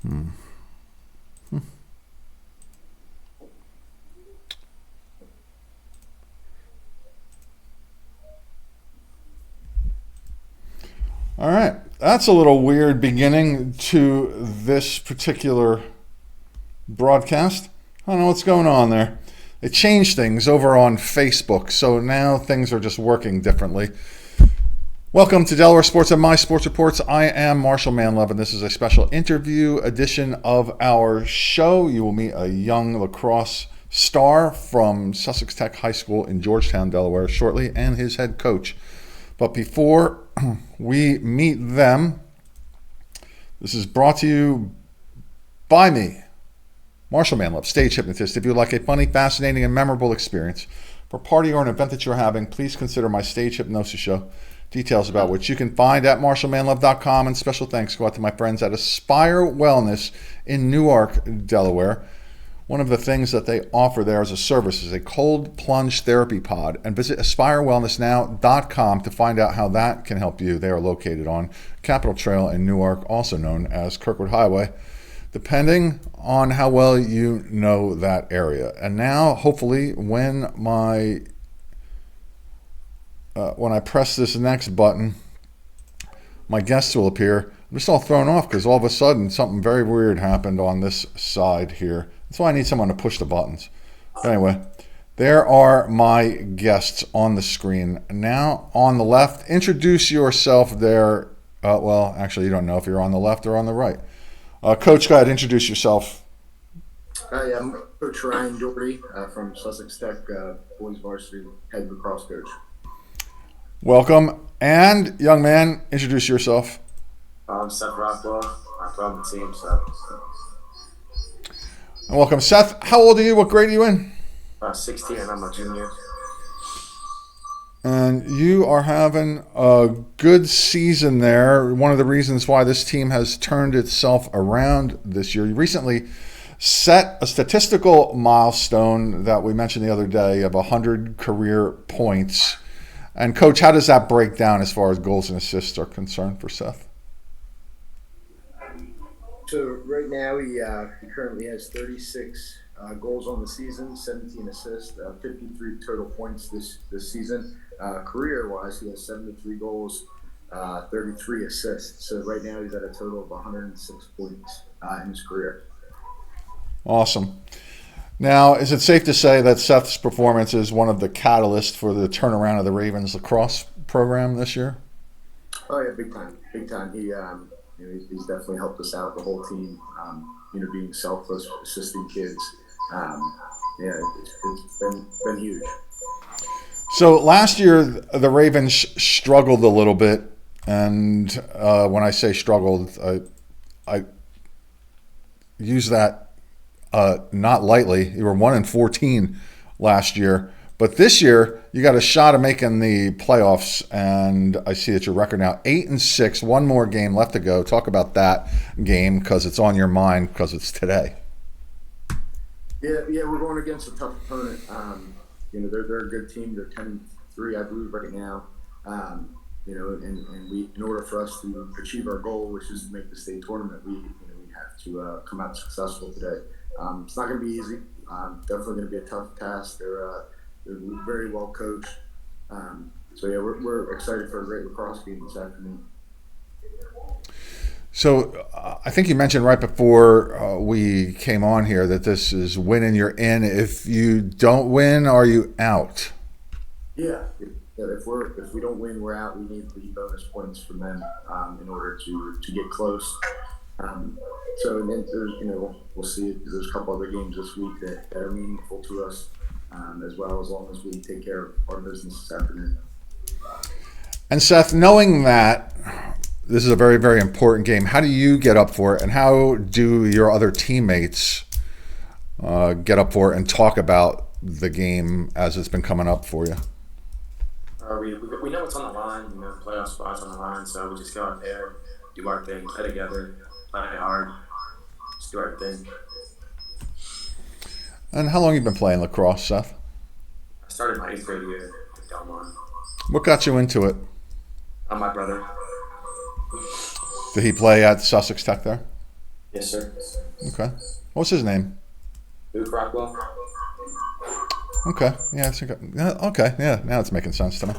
All right. That's a little weird beginning to this particular broadcast. I don't know what's going on there. They changed things over on Facebook, so now things are just working differently. Welcome to Delaware Sports and My Sports Reports. I am Marshall Manlove, and this is a special interview edition of our show. You will meet a young lacrosse star from Sussex Tech High School in Georgetown, Delaware, shortly, and his head coach. But before we meet them, this is brought to you by me, Marshall Manlove, stage hypnotist. If you'd like a funny, fascinating, and memorable experience for a party or an event that you're having, please consider my stage hypnosis show. Details about which you can find at marshallmanlove.com. And special thanks go out to my friends at Aspire Wellness in Newark, Delaware. One of the things that they offer there as a service is a cold plunge therapy pod. And visit aspirewellnessnow.com to find out how that can help you. They are located on Capitol Trail in Newark, also known as Kirkwood Highway, depending on how well you know that area. And now, hopefully, when I press this next button, my guests will appear. I'm just all thrown off because all of a sudden something very weird happened on this side here. That's why I need someone to push the buttons. But anyway, there are my guests on the screen. Now, on the left, introduce yourself there. Well, actually, you don't know if you're on the left or on the right. Coach, go ahead, introduce yourself. Hi, I'm Coach Ryan Doherty from Sussex Tech, boys varsity head lacrosse coach. Welcome. And, young man, introduce yourself. I'm Seth Rockwell. I'm from the team, so. And welcome, Seth. How old are you? What grade are you in? 16, and I'm a junior. And you are having a good season there. One of the reasons why this team has turned itself around this year. You recently set a statistical milestone that we mentioned the other day of 100 career points. And, Coach, how does that break down as far as goals and assists are concerned for Seth? So right now he currently has 36 goals on the season, 17 assists, 53 total points this season. Career-wise, he has 73 goals, 33 assists. So right now he's at a total of 106 points in his career. Awesome. Now, is it safe to say that Seth's performance is one of the catalysts for the turnaround of the Ravens lacrosse program this year? Oh yeah, big time. He's definitely helped us out, the whole team. Being selfless, assisting kids. It's been huge. So last year, the Ravens struggled a little bit, and when I say struggled, I use that not lightly. You were 1-14 last year, but this year you got a shot of making the playoffs, and I see that your record now 8-6. One more game left to go. Talk about that game because it's on your mind because it's today. Yeah, we're going against a tough opponent. They're a good team. They're 10-3, I believe, right now. And we, in order for us to achieve our goal, which is to make the state tournament, we have to come out successful today. It's not going to be easy. Definitely going to be a tough task. They're very well coached. We're excited for a great lacrosse game this afternoon. So I think you mentioned right before we came on here that this is win and you're in. If you don't win, are you out? Yeah. If we don't win, we're out. We need the bonus points from them in order to get close. And then we'll see. There's a couple other games this week that are meaningful to us as long as we take care of our business this afternoon. And Seth, knowing that this is a very, very important game, how do you get up for it, and how do your other teammates get up for it and talk about the game as it's been coming up for you? We know what's on the line. Playoff spots on the line, so we just go out there, do our thing, play together, play hard, just do our thing. And how long have you been playing lacrosse, Seth? I started my 8th grade year at Delmont. What got you into it? My brother. Did he play at Sussex Tech there? Yes, sir. Okay. What's his name? Luke Rockwell. Okay. Yeah. Okay. Yeah. Now it's making sense to me.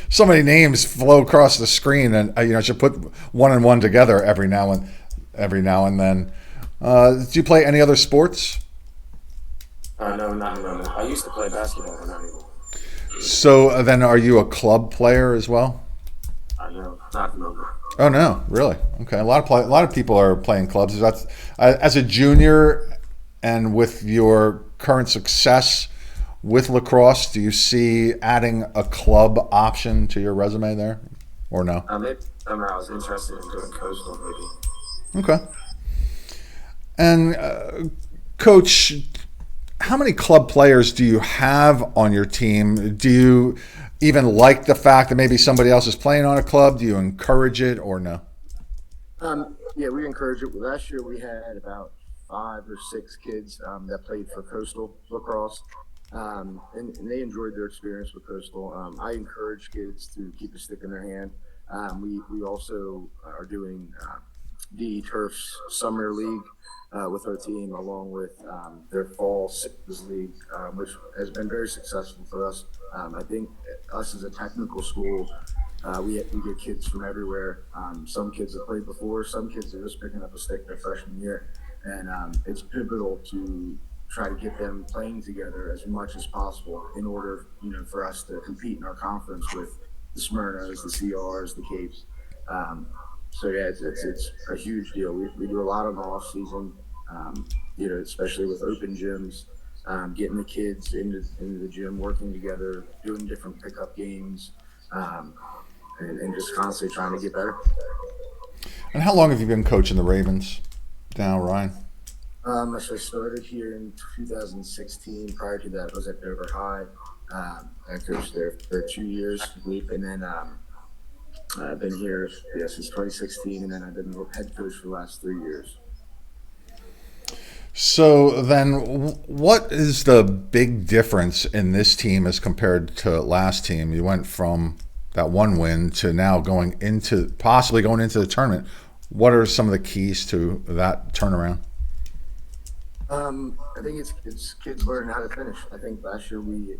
So many names flow across the screen, and I should put one and one together every now and then. Do you play any other sports? No, not anymore. I used to play basketball, but not anymore. So then, are you a club player as well? I know, not anymore. Oh no, really? Okay. A lot of people are playing clubs. That's as a junior, and with your current success with lacrosse, do you see adding a club option to your resume there, or no? Maybe summer I was interested in doing coastal, maybe. Okay. And coach, how many club players do you have on your team? Do you even like the fact that maybe somebody else is playing on a club? Do you encourage it or no? Yeah, we encourage it. Last year we had about 5 or 6 kids that played for Coastal Lacrosse, and they enjoyed their experience with Coastal. I encourage kids to keep a stick in their hand. We also are doing D Turf's Summer League with our team, along with their Fall Sixes League, which has been very successful for us. I think us as a technical school, we get kids from everywhere. Some kids have played before, some kids are just picking up a stick their freshman year, and it's pivotal to try to get them playing together as much as possible in order, for us to compete in our conference with the Smyrnas, the CRs, the Capes. So yeah, it's a huge deal. We do a lot on the off season, especially with open gyms, getting the kids into the gym, working together, doing different pickup games, and just constantly trying to get better. And how long have you been coaching the Ravens now, Ryan? So I started here in 2016. Prior to that, I was at Dover High. I coached there for 2 years, I believe, and then I've been here since 2016, and then I've been head coach for the last 3 years. So then, what is the big difference in this team as compared to last team? You went from that one win to now possibly going into the tournament. What are some of the keys to that turnaround? I think it's kids learning how to finish. I think last year we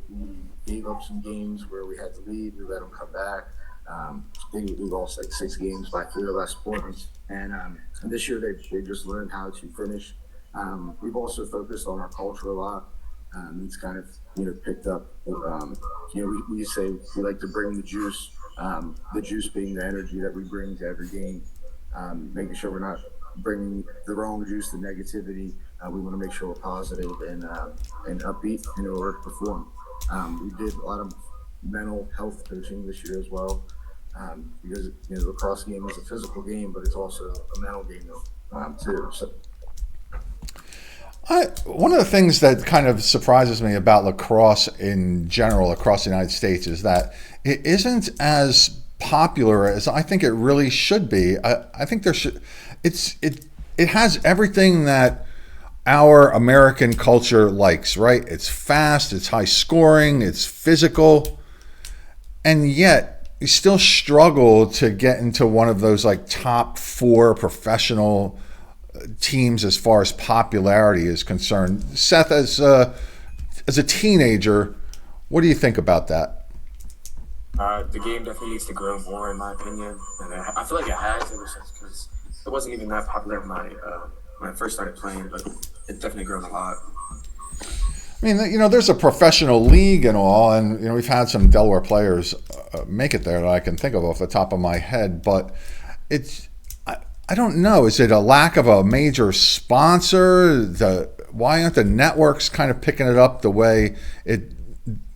gave up some games where we had to lead. We let them come back. I think we lost like 6 games by 3 or less points. And this year they just learned how to finish. We've also focused on our culture a lot. It's kind of picked up. We say we like to bring the juice. The juice being the energy that we bring to every game. Making sure we're not bringing the wrong juice, the negativity. We want to make sure we're positive and upbeat in order to perform. We did a lot of mental health coaching this year as well, because the lacrosse game is a physical game, but it's also a mental game too. So. One of the things that kind of surprises me about lacrosse in general across the United States is that it isn't as popular as I think it really should be. I think it has everything that our American culture likes, right? It's fast, it's high scoring, it's physical, and yet you still struggle to get into one of those like top 4 professional teams as far as popularity is concerned. Seth, as a teenager, what do you think about that? The game definitely needs to grow more, in my opinion, and I feel like it has ever since, because it wasn't even that popular when I first started playing, but it's definitely grown a lot. I mean, there's a professional league and all, and we've had some Delaware players make it there that I can think of off the top of my head, but I don't know. Is it a lack of a major sponsor? Why aren't the networks kind of picking it up the way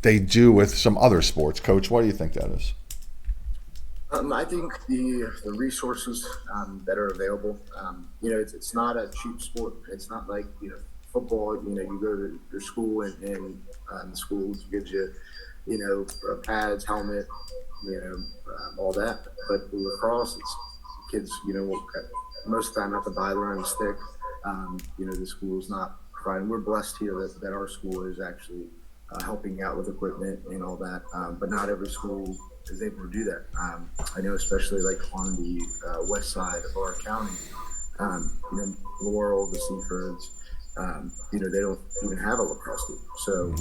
they do with some other sports? Coach, what do you think that is? I think the resources that are available. It's not a cheap sport. It's not like football. You go to your school and the school gives you pads, helmet, all that. But with lacrosse, it's kids. Most of the time have to buy their own stick. The school is not providing. We're blessed here that our school is actually helping out with equipment and all that. But not every school is able to do that. I know, especially like on the west side of our county, Laurel, the Seafords, they don't even have a lacrosse team. So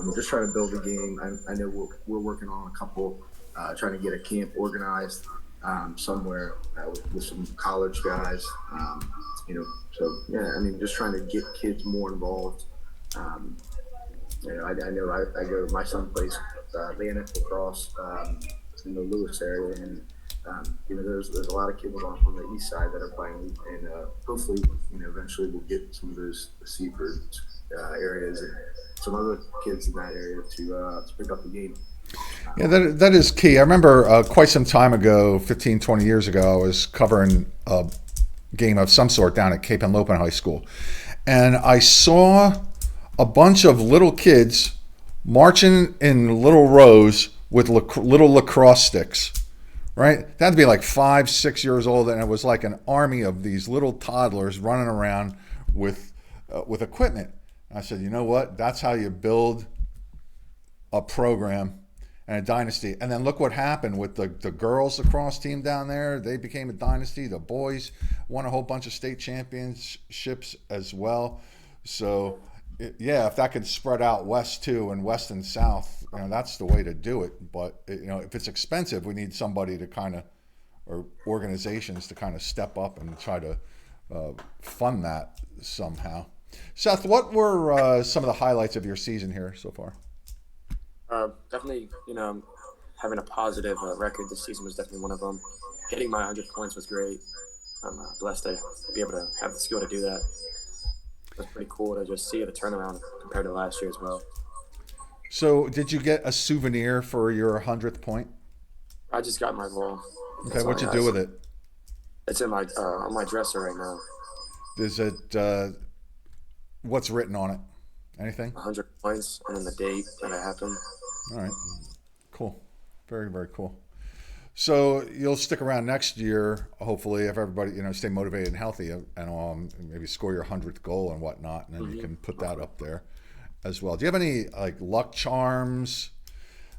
we're just trying to build a game. I know we're working on a couple, trying to get a camp organized somewhere with some college guys. So yeah, I mean, just trying to get kids more involved. I know I go. My son plays Atlantic lacrosse in the Lewis area, and there's a lot of kids on the east side that are playing, and hopefully, eventually we'll get some of those Seaford areas and some other kids in that area to pick up the game. Yeah, that is key. I remember quite some time ago, 15, 20 years ago, I was covering a game of some sort down at Cape Henlopen High School, and I saw a bunch of little kids marching in little rows with little lacrosse sticks, right? That had to be like 5, 6 years old, and it was like an army of these little toddlers running around with equipment. And I said, you know what? That's how you build a program and a dynasty. And then look what happened with the girls lacrosse team down there. They became a dynasty. The boys won a whole bunch of state championships as well. So yeah, if that could spread out west too, and west and south, that's the way to do it. But if it's expensive, we need somebody to or organizations to kind of step up and try to fund that somehow. Seth, what were some of the highlights of your season here so far? Definitely, having a positive record this season was definitely one of them. Hitting my 100 points was great. I'm blessed to be able to have the skill to do that. It was pretty cool to just see the turnaround compared to last year as well. So, did you get a souvenir for your 100th point? I just got my ball. Okay, what'd you do with it? It's in my on my dresser right now. Is it what's written on it? Anything? 100 points and then the date that it happened. All right, cool, very, very cool. So you'll stick around next year, hopefully, if everybody stay motivated and healthy, and maybe score your 100th goal and whatnot, and then you can put that up there as well. Do you have any like luck charms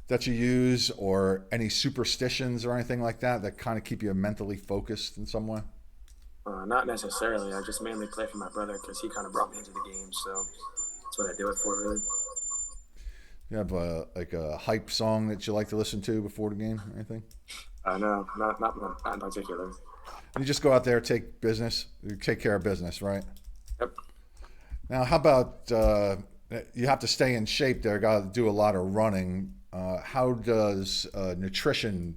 that you use, or any superstitions or anything like that kind of keep you mentally focused in some way? Not necessarily. I just mainly play for my brother because he kind of brought me into the game, so that's what I do it for, really. You have a hype song that you like to listen to before the game or anything? No, not in particular. You just go out there, take care of business, right? Yep. Now, how about you have to stay in shape there, got to do a lot of running. How does nutrition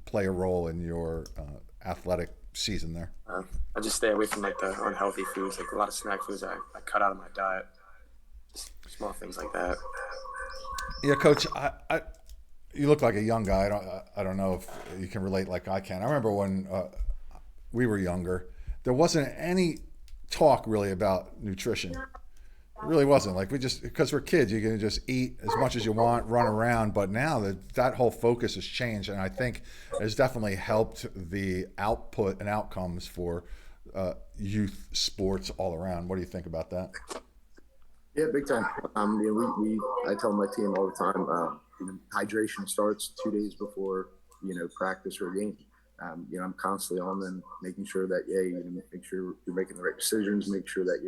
play a role in your athletic season there? I just stay away from like the unhealthy foods, like a lot of snack foods I cut out of my diet. Just small things like that. Yeah, Coach, you look like a young guy. I don't know if you can relate like I can. I remember when we were younger, there wasn't any talk really about nutrition. It really wasn't. Like because we're kids, you can just eat as much as you want, run around. But now that whole focus has changed, and I think it's definitely helped the output and outcomes for youth sports all around. What do you think about that? Yeah, big time. I tell my team all the time, hydration starts 2 days before, practice or a game. I'm constantly on them, making sure that, make sure you're making the right decisions, make sure that,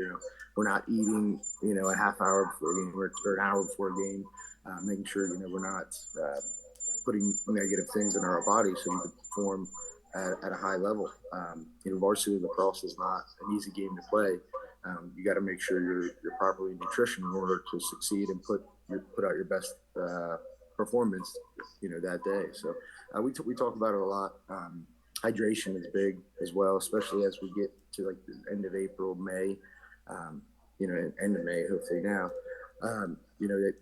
we're not eating, a half hour before a game or an hour before a game, making sure, we're not putting negative things in our body so we can perform at a high level. Varsity lacrosse is not an easy game to play. You got to make sure you're properly nutritioned in order to succeed and put out your best performance, that day. So we talk about it a lot. Hydration is big as well, especially as we get to like the end of April, May, end of May, hopefully now.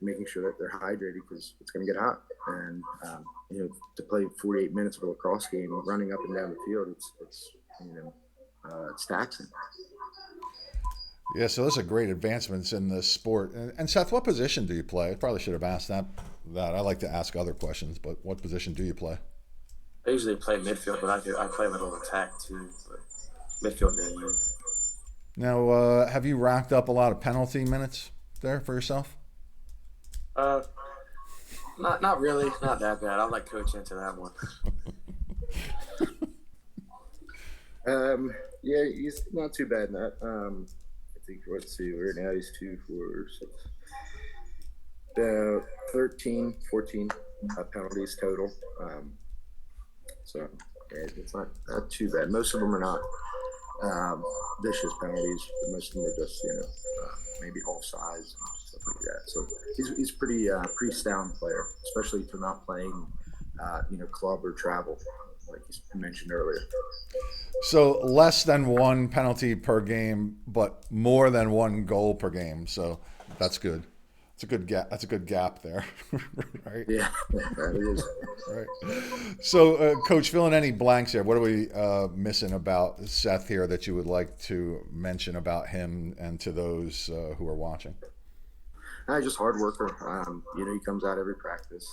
Making sure that they're hydrated because it's going to get hot, and to play 48 minutes of a lacrosse game, running up and down the field, it's taxing. Yeah, so those are great advancements in the sport. And Seth, what position do you play? I probably should have asked that. I like to ask other questions, but what position do you play? I usually play midfield, but I play a little attack too. But midfield mainly. Now, have you racked up a lot of penalty minutes there for yourself? Not really, not that bad. I'll let Coach into that one. Yeah, he's not too bad in that. I think let's see, right now he's 2, 4, 6, 13, 14 penalties total. So yeah, it's not too bad. Most of them are not um, vicious penalties. Most of them are just maybe offsides and stuff like that. So he's pretty sound player, especially for not playing club or travel like you mentioned earlier. So less than one penalty per game, but more than one goal per game. So that's good. It's a good gap. That's a good gap there, right? Yeah, that is. Right. So, Coach, fill in any blanks here. What are we missing about Seth here that you would like to mention about him and to those who are watching? Just hard worker. He comes out every practice,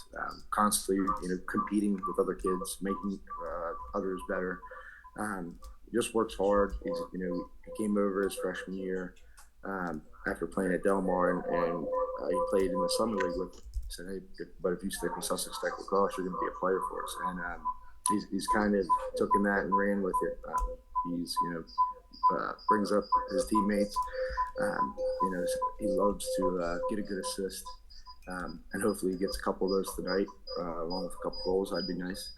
constantly, competing with other kids, making others better. He just works hard. He came over his freshman year after playing at Delmar, and he played in the summer league with. Said, hey, but if you stick with Sussex Tech Lacrosse, you're going to be a player for us. And he's kind of taken that and ran with it. He's brings up his teammates. He loves to get a good assist, and hopefully he gets a couple of those tonight, along with a couple goals. That'd be nice.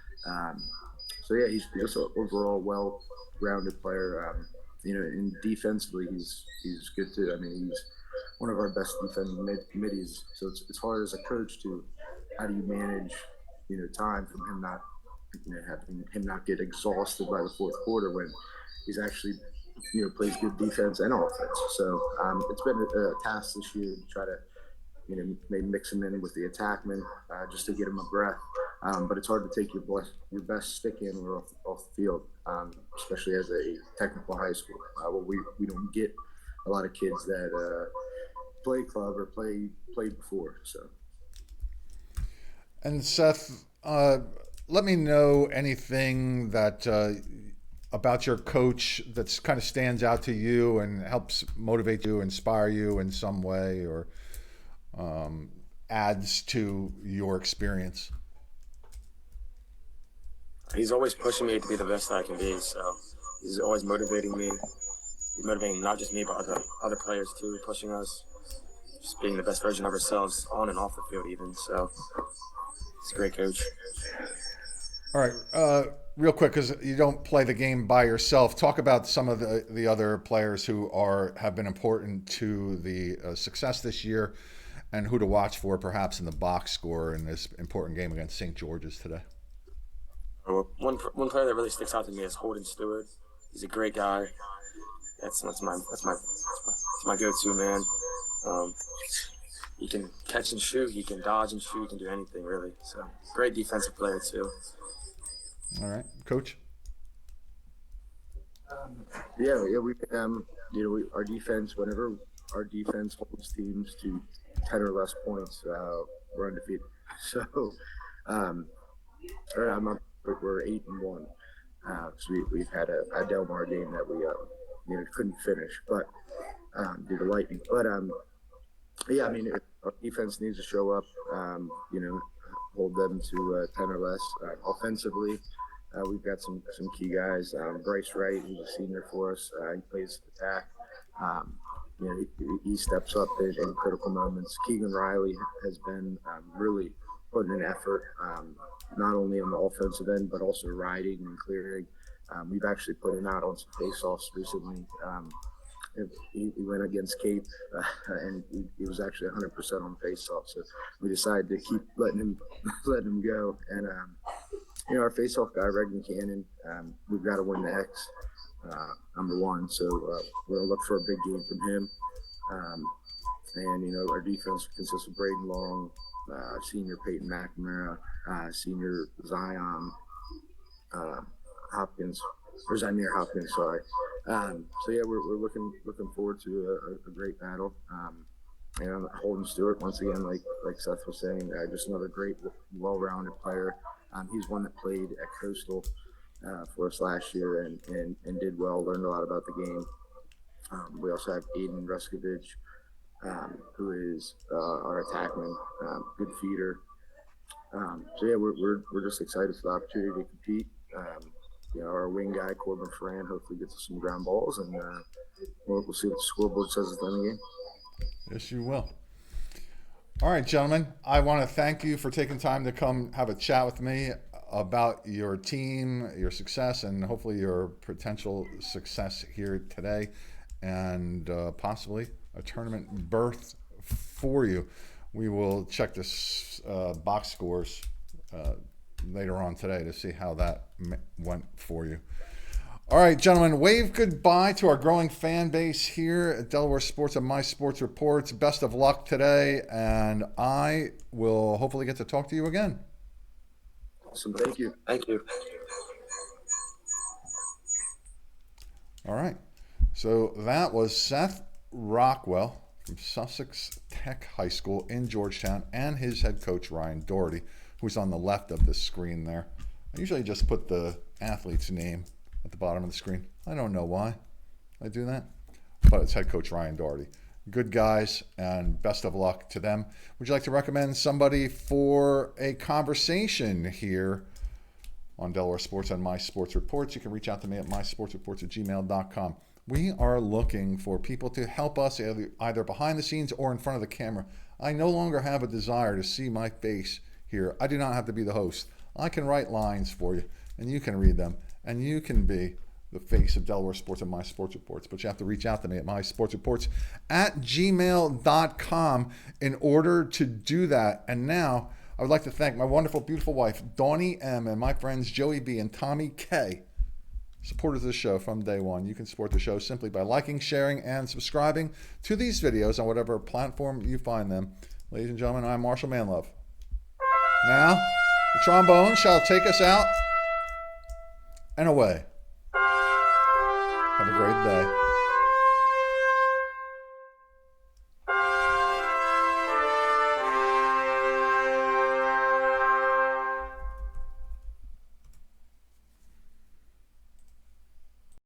So yeah, he's just an overall well-rounded player. And defensively, he's good too. I mean, he's one of our best defending middies. So it's hard as a coach to how do you manage time from him not having him not get exhausted by the fourth quarter when he's actually plays good defense and offense. So it's been a task this year to try to maybe mix him in with the attackman just to get him a breath. But it's hard to take your best stick handler off the field, especially as a technical high school. Well, we don't get a lot of kids that play club or played before. So. And Seth, let me know anything that about your coach that's kind of stands out to you and helps motivate you, inspire you in some way, or adds to your experience. He's always pushing me to be the best that I can be. So he's always motivating me. He's motivating not just me, but other players too, pushing us, just being the best version of ourselves on and off the field even. So he's a great coach. All right, real quick, because you don't play the game by yourself. Talk about some of the other players who have been important to the success this year, and who to watch for, perhaps in the box score in this important game against St. George's today. One player that really sticks out to me is Holden Stewart. He's a great guy. That's my go-to man. He can catch and shoot. He can dodge and shoot. He can do anything really. So great defensive player too. All right, Coach. Our defense. Whenever our defense holds teams to 10 or less points, we're undefeated. So, we're 8-1. So we've had a Delmar game that we couldn't finish, but due to lightning. But our defense needs to show up. Hold them to 10 or less. Offensively, we've got some key guys. Bryce Wright, who's a senior for us, he plays attack. He steps up in critical moments. Keegan Riley has been really putting an effort, not only on the offensive end, but also riding and clearing. We've actually put him out on some face-offs recently. He went against Cape, and he was actually 100% on face-off. So we decided to keep letting him go. And our face-off guy, Regan Cannon, we've got to win the X, number one. So we're gonna look for a big game from him. And our defense consists of Braden Long, senior Peyton McNamara, senior Zion Hopkins, or Zymir Hopkins, sorry. We're looking forward to a great battle. And Holden Stewart, once again, like Seth was saying, just another great, well-rounded player. He's one that played at Coastal for us last year and did well, learned a lot about the game. We also have Aiden Ruskovich, who is our attackman, good feeder. We're just excited for the opportunity to compete. our wing guy Corbin Ferrand hopefully gets us some ground balls, and we'll see what the scoreboard says at the end of the game. Yes, you will. All right, gentlemen, I want to thank you for taking time to come have a chat with me about your team, your success, and hopefully your potential success here today, and possibly a tournament berth for you. We will check this box scores later on today to see how that went for you. All right, gentlemen, wave goodbye to our growing fan base here at Delaware Sports and My Sports Reports. Best of luck today, and I will hopefully get to talk to you again. Awesome. Thank you. Thank you. All right. So that was Seth Rockwell from Sussex Tech High School in Georgetown and his head coach, Ryan Doherty, who's on the left of this screen there. I usually just put the athlete's name at the bottom of the screen. I don't know why I do that, but it's head coach Ryan Doherty. Good guys, and best of luck to them. Would you like to recommend somebody for a conversation here on Delaware Sports and My Sports Reports? You can reach out to me at mysportsreports@gmail.com. We are looking for people to help us either behind the scenes or in front of the camera. I no longer have a desire to see my face here. I do not have to be the host. I can write lines for you, and you can read them, and you can be the face of Delaware Sports and My Sports Reports. But you have to reach out to me at mysportsreports@gmail.com in order to do that. And now I would like to thank my wonderful, beautiful wife, Dawnie M., and my friends Joey B. and Tommy K., supporters of the show from day one. You can support the show simply by liking, sharing, and subscribing to these videos on whatever platform you find them. Ladies and gentlemen, I'm Marshal Manlove. Now, the trombone shall take us out and away. Have a great day.